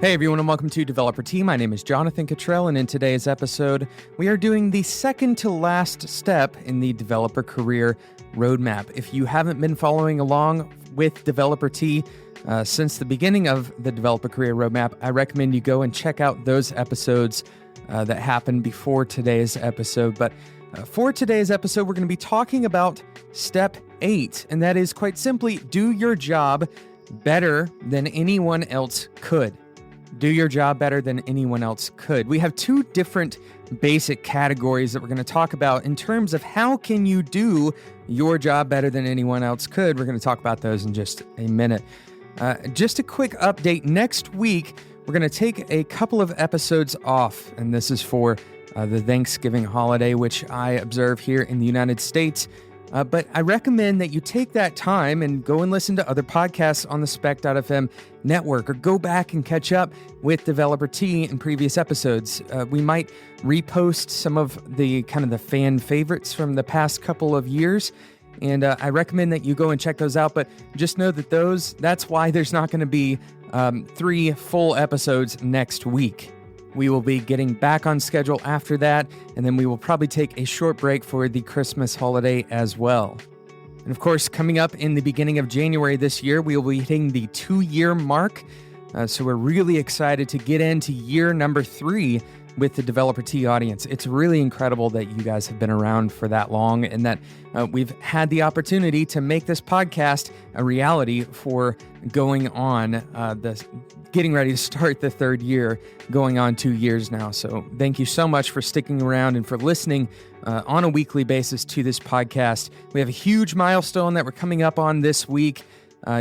Hey everyone, and welcome to Developer Tea. My name is Jonathan Cottrell, and in today's episode, we are doing the second to last step in the developer career roadmap. If you haven't been following along with Developer Tea since the beginning of the developer career roadmap, I recommend you go and check out those episodes that happened before today's episode. But for today's episode, we're going to be talking about step 8, and that is quite simply, do your job better than anyone else could. Do your job better than anyone else could. We have two different basic categories that we're going to talk about in terms of how can you do your job better than anyone else could. We're going to talk about those in just a minute. Just a quick update. Next week, we're going to take a couple of episodes off, and this is for the Thanksgiving holiday, which I observe here in the United States. But I recommend that you take that time and go and listen to other podcasts on the Spec.fm network, or go back and catch up with Developer Tea in previous episodes. We might repost some of the fan favorites from the past couple of years, and I recommend that you go and check those out. But just know that that's why there's not going to be 3 full episodes next week. We will be getting back on schedule after that, and then we will probably take a short break for the Christmas holiday as well. And of course, coming up in the beginning of January this year, we will be hitting the 2-year mark. So we're really excited to get into year number 3 with the Developer Tea audience. It's really incredible that you guys have been around for that long, and that we've had the opportunity to make this podcast a reality for going on getting ready to start the 3rd year, going on 2 years now. So thank you so much for sticking around and for listening on a weekly basis to this podcast. We have a huge milestone that we're coming up on this week.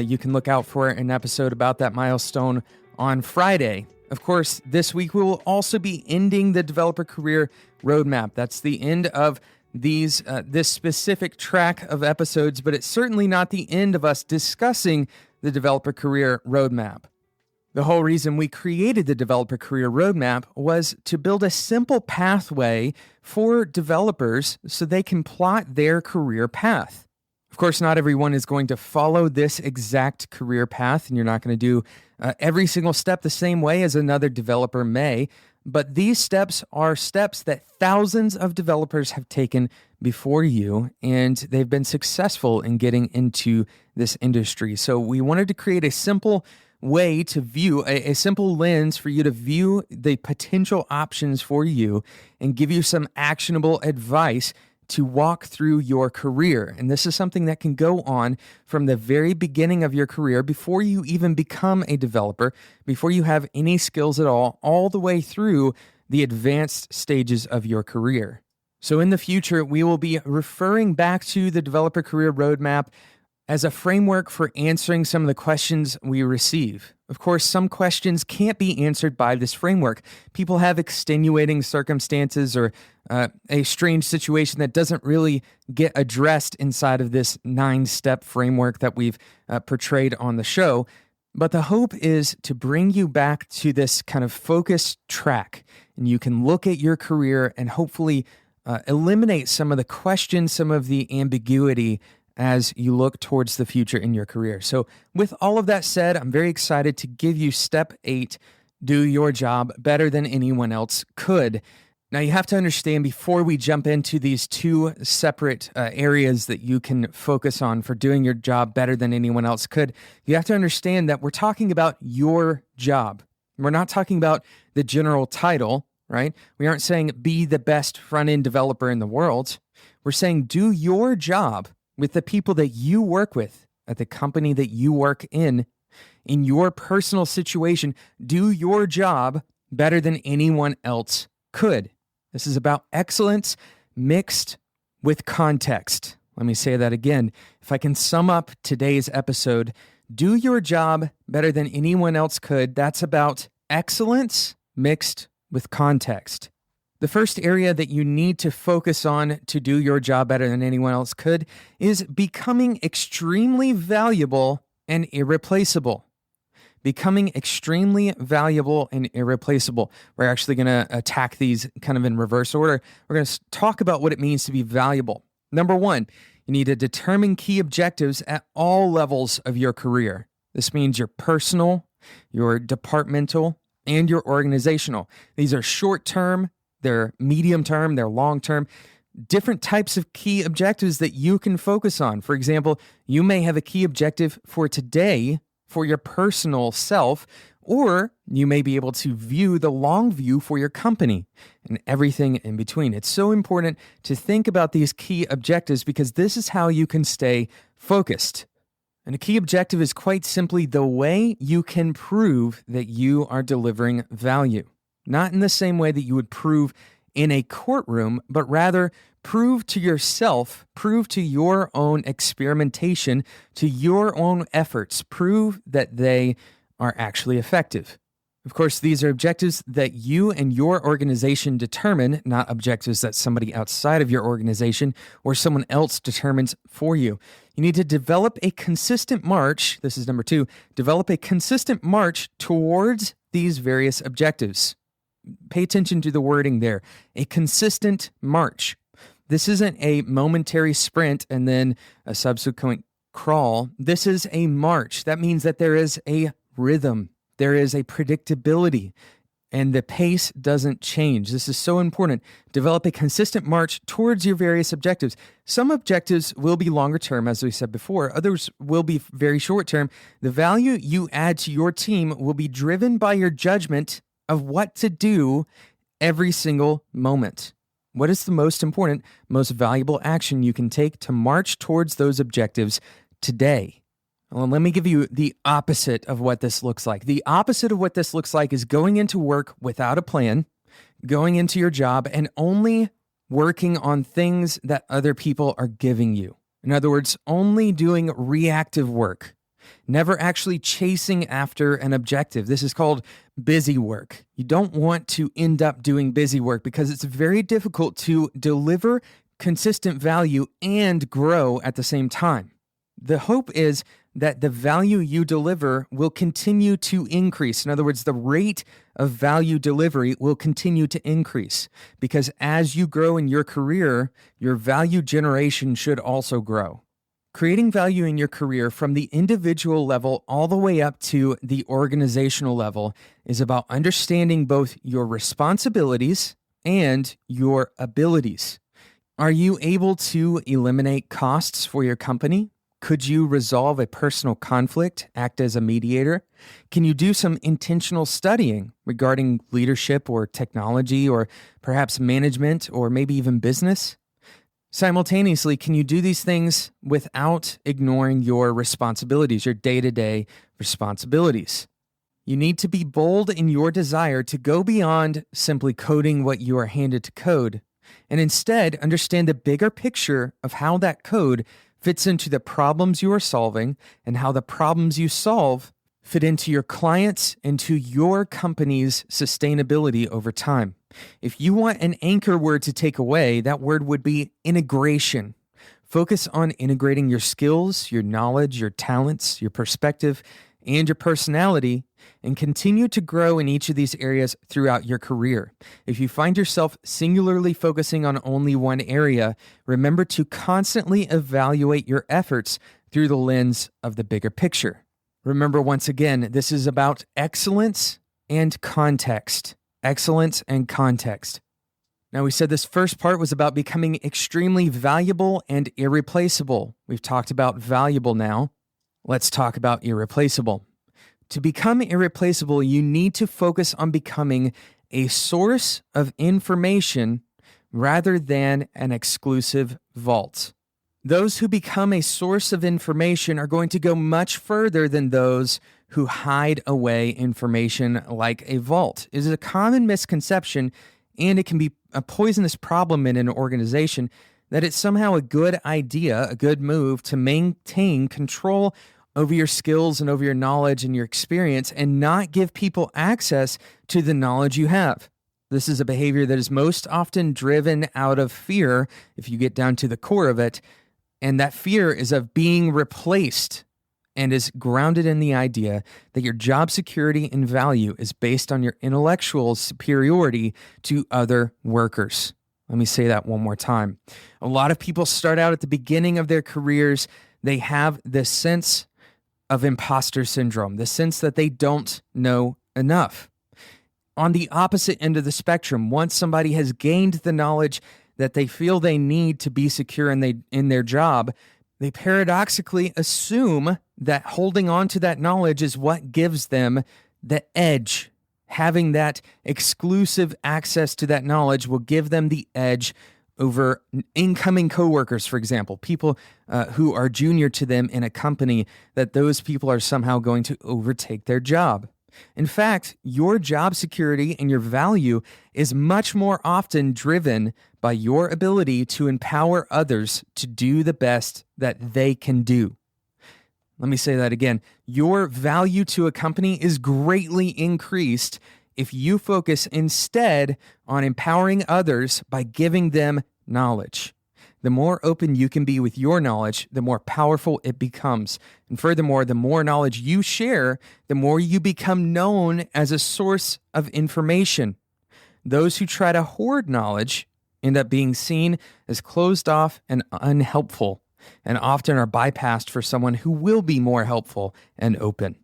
You can look out for an episode about that milestone on Friday. Of course, this week we will also be ending the developer career roadmap. That's the end of this specific track of episodes, but it's certainly not the end of us discussing the developer career roadmap. The whole reason we created the developer career roadmap was to build a simple pathway for developers so they can plot their career path. Of course, not everyone is going to follow this exact career path, and you're not going to do every single step the same way as another developer may, but these steps are steps that thousands of developers have taken before you, and they've been successful in getting into this industry. So we wanted to create a simple way to view, a simple lens for you to view the potential options for you and give you some actionable advice to walk through your career. And this is something that can go on from the very beginning of your career, before you even become a developer, before you have any skills at all the way through the advanced stages of your career. So in the future, we will be referring back to the developer career roadmap as a framework for answering some of the questions we receive. Of course, some questions can't be answered by this framework. People have extenuating circumstances or a strange situation that doesn't really get addressed inside of this 9-step framework that we've portrayed on the show. But the hope is to bring you back to this kind of focused track, and you can look at your career and hopefully eliminate some of the questions, some of the ambiguity as you look towards the future in your career. So with all of that said, I'm very excited to give you step 8, do your job better than anyone else could. Now, you have to understand, before we jump into these 2 separate areas that you can focus on for doing your job better than anyone else could, you have to understand that we're talking about your job. We're not talking about the general title, right? We aren't saying be the best front-end developer in the world. We're saying do your job with the people that you work with at the company that you work in your personal situation. Do your job better than anyone else could. This is about excellence mixed with context. Let me say that again. If I can sum up today's episode, do your job better than anyone else could. That's about excellence mixed with context. The first area that you need to focus on to do your job better than anyone else could is becoming extremely valuable and irreplaceable. Becoming extremely valuable and irreplaceable. We're actually going to attack these kind of in reverse order. We're going to talk about what it means to be valuable. Number 1, you need to determine key objectives at all levels of your career. This means your personal, your departmental, and your organizational. These are short-term, they're medium-term, they're long-term, different types of key objectives that you can focus on. For example, you may have a key objective for today for your personal self, or you may be able to view the long view for your company and everything in between. It's so important to think about these key objectives because this is how you can stay focused. And a key objective is quite simply the way you can prove that you are delivering value. Not in the same way that you would prove in a courtroom, but rather prove to yourself, prove to your own experimentation, to your own efforts, prove that they are actually effective. Of course, these are objectives that you and your organization determine, not objectives that somebody outside of your organization or someone else determines for you. You need to develop a consistent march. This is number 2. Develop a consistent march towards these various objectives. Pay attention to the wording there. A consistent march. This isn't a momentary sprint and then a subsequent crawl. This is a march. That means that there is a rhythm. There is a predictability, and the pace doesn't change. This is so important. Develop a consistent march towards your various objectives. Some objectives will be longer term, as we said before. Others will be very short term. The value you add to your team will be driven by your judgment of what to do every single moment. What is the most important, most valuable action you can take to march towards those objectives today? Well, let me give you the opposite of what this looks like. The opposite of what this looks like is going into work without a plan, going into your job, and only working on things that other people are giving you. In other words, only doing reactive work, never actually chasing after an objective. This is called busy work. You don't want to end up doing busy work because it's very difficult to deliver consistent value and grow at the same time. The hope is that the value you deliver will continue to increase. In other words, the rate of value delivery will continue to increase because as you grow in your career, your value generation should also grow. Creating value in your career from the individual level all the way up to the organizational level is about understanding both your responsibilities and your abilities. Are you able to eliminate costs for your company? Could you resolve a personal conflict, act as a mediator? Can you do some intentional studying regarding leadership or technology or perhaps management or maybe even business? Simultaneously, can you do these things without ignoring your responsibilities, your day-to-day responsibilities? You need to be bold in your desire to go beyond simply coding what you are handed to code, and instead understand the bigger picture of how that code fits into the problems you are solving and how the problems you solve fit into your clients and to your company's sustainability over time. If you want an anchor word to take away, that word would be integration. Focus on integrating your skills, your knowledge, your talents, your perspective, and your personality, and continue to grow in each of these areas throughout your career. If you find yourself singularly focusing on only one area, remember to constantly evaluate your efforts through the lens of the bigger picture. Remember, once again, this is about excellence and context. Excellence and context. Now, we said this first part was about becoming extremely valuable and irreplaceable. We've talked about valuable now. Let's talk about irreplaceable. To become irreplaceable, you need to focus on becoming a source of information rather than an exclusive vault. Those who become a source of information are going to go much further than those who hide away information like a vault. It is a common misconception, and it can be a poisonous problem in an organization, that it's somehow a good idea, a good move to maintain control over your skills and over your knowledge and your experience and not give people access to the knowledge you have. This is a behavior that is most often driven out of fear, if you get down to the core of it, and that fear is of being replaced and is grounded in the idea that your job security and value is based on your intellectual superiority to other workers. Let me say that one more time. A lot of people start out at the beginning of their careers, they have this sense of imposter syndrome, the sense that they don't know enough. On the opposite end of the spectrum, once somebody has gained the knowledge that they feel they need to be secure in their job, they paradoxically assume that holding on to that knowledge is what gives them the edge. Having that exclusive access to that knowledge will give them the edge over incoming coworkers, for example, people who are junior to them in a company, that those people are somehow going to overtake their job. In fact, your job security and your value is much more often driven by your ability to empower others to do the best that they can do. Let me say that again. Your value to a company is greatly increased if you focus instead on empowering others by giving them knowledge. The more open you can be with your knowledge, the more powerful it becomes. And furthermore, the more knowledge you share, the more you become known as a source of information. Those who try to hoard knowledge end up being seen as closed off and unhelpful, and often are bypassed for someone who will be more helpful and open.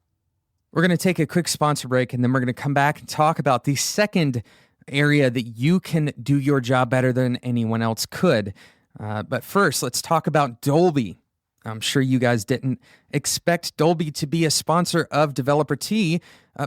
We're going to take a quick sponsor break, and then we're going to come back and talk about the second area that you can do your job better than anyone else could. But first, let's talk about Dolby. I'm sure you guys didn't expect Dolby to be a sponsor of Developer Tea,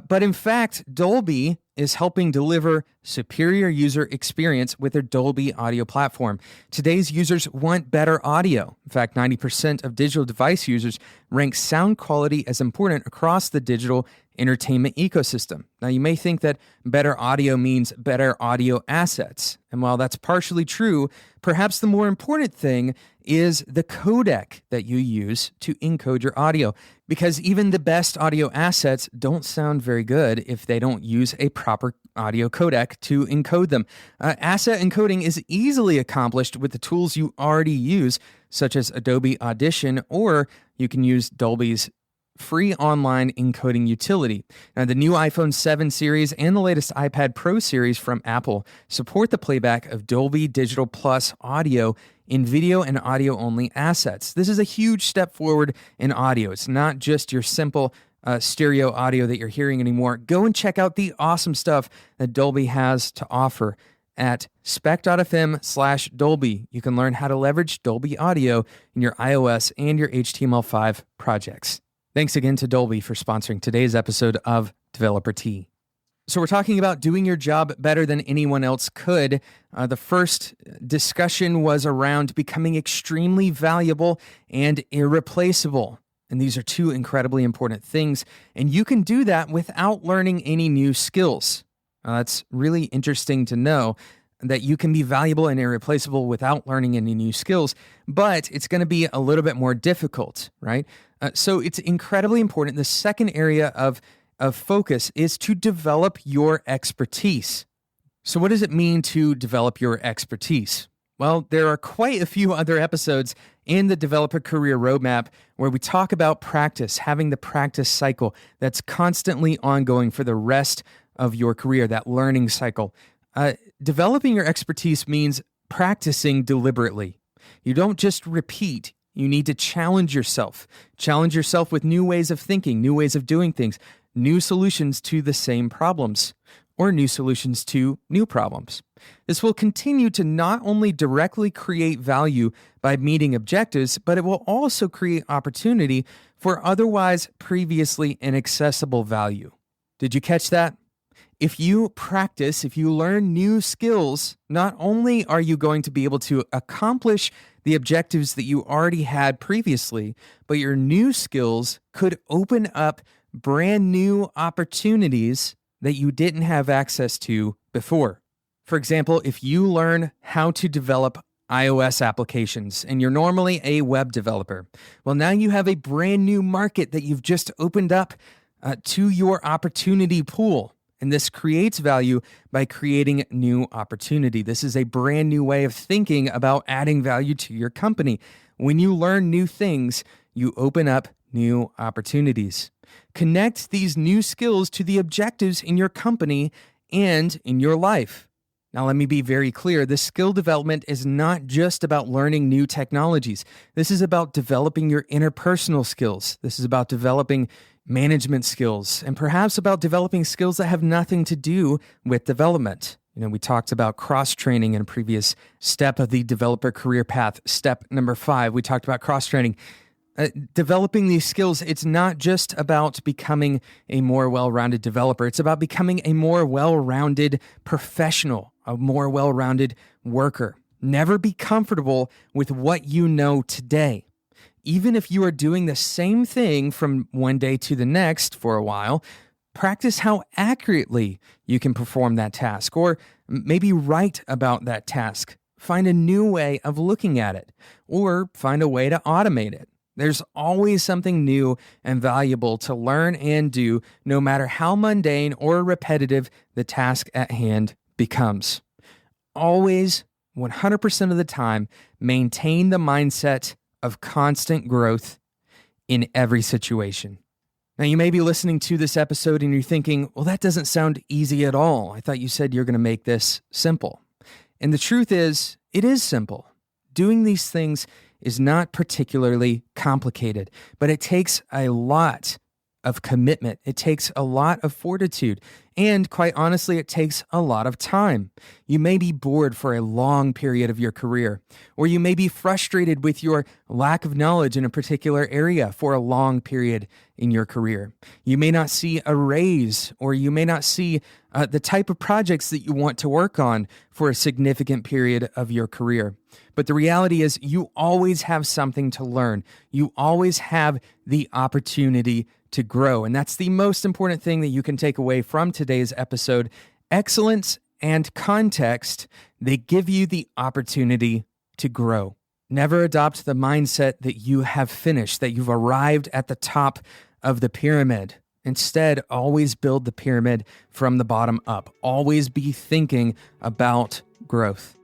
but in fact, Dolby is helping deliver superior user experience with their Dolby audio platform. Today's users want better audio. In fact, 90% of digital device users rank sound quality as important across the digital entertainment ecosystem. Now, you may think that better audio means better audio assets. And while that's partially true, perhaps the more important thing is the codec that you use to encode your audio, because even the best audio assets don't sound very good if they don't use a proper audio codec to encode them. Asset encoding is easily accomplished with the tools you already use, such as Adobe Audition, or you can use Dolby's free online encoding utility. Now, the new iPhone 7 series and the latest iPad Pro series from Apple support the playback of Dolby Digital Plus audio in video and audio only assets. This is a huge step forward in audio. It's not just your simple stereo audio that you're hearing anymore. Go and check out the awesome stuff that Dolby has to offer at spec.fm/Dolby. You can learn how to leverage Dolby audio in your iOS and your HTML5 projects. Thanks again to Dolby for sponsoring today's episode of Developer Tea. So we're talking about doing your job better than anyone else could. The first discussion was around becoming extremely valuable and irreplaceable. And these are two incredibly important things. And you can do that without learning any new skills. That's really interesting to know, that you can be valuable and irreplaceable without learning any new skills, but it's going to be a little bit more difficult, right? So it's incredibly important. The second area of focus is to develop your expertise. So what does it mean to develop your expertise? Well, there are quite a few other episodes in the Developer Career Roadmap where we talk about practice, having the practice cycle that's constantly ongoing for the rest of your career, that learning cycle. Developing your expertise means practicing deliberately. You don't just repeat. You need to challenge yourself. Challenge yourself with new ways of thinking, new ways of doing things, new solutions to the same problems, or new solutions to new problems. This will continue to not only directly create value by meeting objectives, but it will also create opportunity for otherwise previously inaccessible value. Did you catch that? If you practice, if you learn new skills, not only are you going to be able to accomplish the objectives that you already had previously, but your new skills could open up brand new opportunities that you didn't have access to before. For example, if you learn how to develop iOS applications and you're normally a web developer, well, now you have a brand new market that you've just opened up to your opportunity pool. And this creates value by creating new opportunity. This is a brand new way of thinking about adding value to your company. When you learn new things, you open up new opportunities. Connect these new skills to the objectives in your company and in your life. Now, let me be very clear. This skill development is not just about learning new technologies. This is about developing your interpersonal skills. This is about developing management skills and perhaps about developing skills that have nothing to do with development. We talked about cross-training in a previous step of the developer career path. Step number 5, we talked about cross-training. Developing these skills, it's not just about becoming a more well-rounded developer. It's about becoming a more well-rounded professional, a more well-rounded worker. Never be comfortable with what you know today. Even if you are doing the same thing from one day to the next for a while, practice how accurately you can perform that task, or maybe write about that task. Find a new way of looking at it, or find a way to automate it. There's always something new and valuable to learn and do, no matter how mundane or repetitive the task at hand becomes. Always, 100% of the time, maintain the mindset of constant growth in every situation. Now, you may be listening to this episode and you're thinking, well, that doesn't sound easy at all. I thought you said you're going to make this simple. And the truth is, it is simple. Doing these things is not particularly complicated, but it takes a lot of commitment. It takes a lot of fortitude. And quite honestly, it takes a lot of time. You may be bored for a long period of your career, or you may be frustrated with your lack of knowledge in a particular area for a long period in your career. You may not see a raise, or you may not see the type of projects that you want to work on for a significant period of your career. But the reality is you always have something to learn. You always have the opportunity to grow. And that's the most important thing that you can take away from today's episode. Excellence and context, they give you the opportunity to grow. Never adopt the mindset that you have finished, that you've arrived at the top of the pyramid. Instead, always build the pyramid from the bottom up. Always be thinking about growth.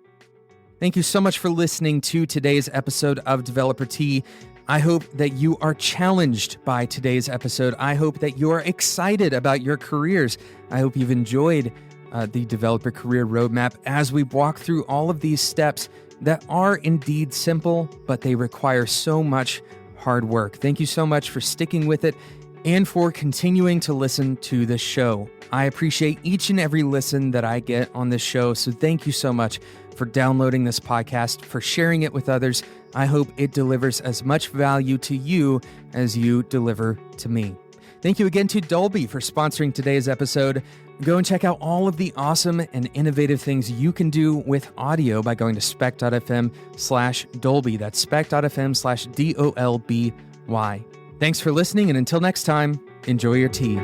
Thank you so much for listening to today's episode of Developer Tea. I hope that you are challenged by today's episode. I hope that you're excited about your careers. I hope you've enjoyed the Developer Career Roadmap as we walk through all of these steps that are indeed simple, but they require so much hard work. Thank you so much for sticking with it and for continuing to listen to the show. I appreciate each and every listen that I get on this show, so thank you so much for downloading this podcast, for sharing it with others. I hope it delivers as much value to you as you deliver to me. Thank you again to Dolby for sponsoring today's episode. Go and check out all of the awesome and innovative things you can do with audio by going to spec.fm/Dolby. That's spec.fm/DOLBY. Thanks for listening, and until next time, enjoy your tea.